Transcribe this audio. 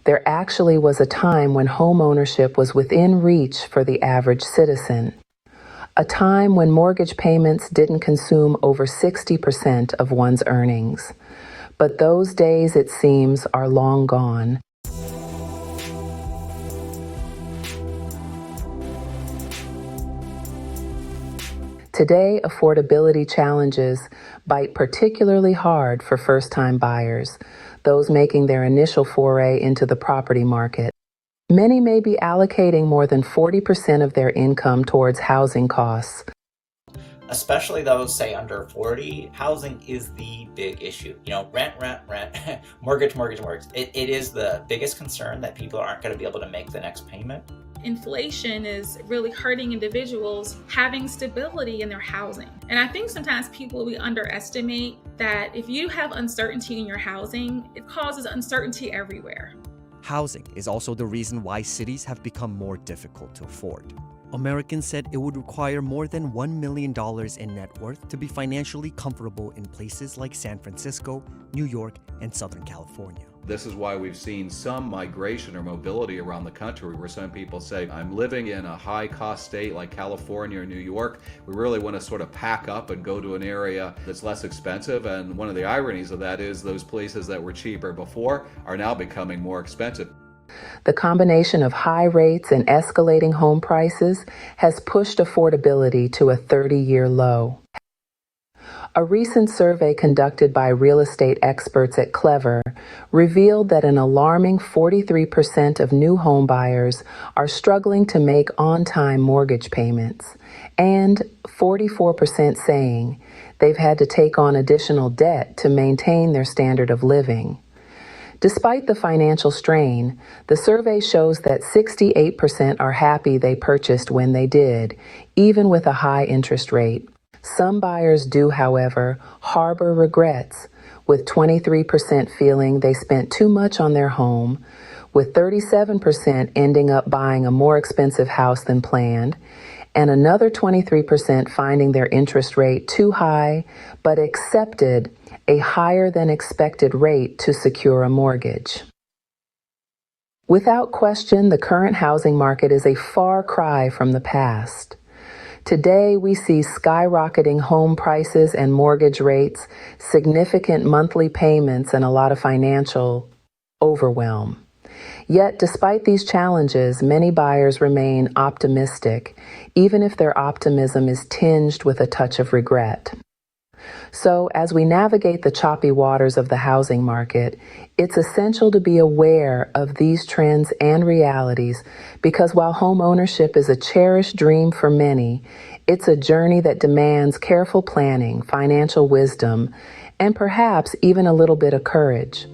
There actually was a time when home ownership was within reach for the average citizen. A time when mortgage payments didn't consume over 60% of one's earnings. But those days, it seems, are long gone. Today, affordability challenges bite particularly hard for first-time buyers, those making their initial foray into the property market. Many may be allocating more than 40% of their income towards housing costs. Especially those, say, under 40, housing is the big issue. Rent, mortgage. It is the biggest concern that people aren't going to be able to make the next payment. Inflation is really hurting individuals having stability in their housing. And I think sometimes we underestimate that if you have uncertainty in your housing, it causes uncertainty everywhere. Housing is also the reason why cities have become more difficult to afford. Americans said it would require more than $1 million in net worth to be financially comfortable in places like San Francisco, New York, and Southern California. This is why we've seen some migration or mobility around the country where some people say, I'm living in a high-cost state like California or New York. We really want to sort of pack up and go to an area that's less expensive. And one of the ironies of that is those places that were cheaper before are now becoming more expensive. The combination of high rates and escalating home prices has pushed affordability to a 30-year low. A recent survey conducted by real estate experts at Clever revealed that an alarming 43% of new home buyers are struggling to make on-time mortgage payments, and 44% saying they've had to take on additional debt to maintain their standard of living. Despite the financial strain, the survey shows that 68% are happy they purchased when they did, even with a high interest rate. Some buyers do, however, harbor regrets, with 23% feeling they spent too much on their home, with 37% ending up buying a more expensive house than planned, and another 23% finding their interest rate too high, but accepted a higher than expected rate to secure a mortgage. Without question, the current housing market is a far cry from the past. Today, we see skyrocketing home prices and mortgage rates, significant monthly payments, and a lot of financial overwhelm. Yet, despite these challenges, many buyers remain optimistic, even if their optimism is tinged with a touch of regret. So, as we navigate the choppy waters of the housing market, it's essential to be aware of these trends and realities because while home ownership is a cherished dream for many, it's a journey that demands careful planning, financial wisdom, and perhaps even a little bit of courage.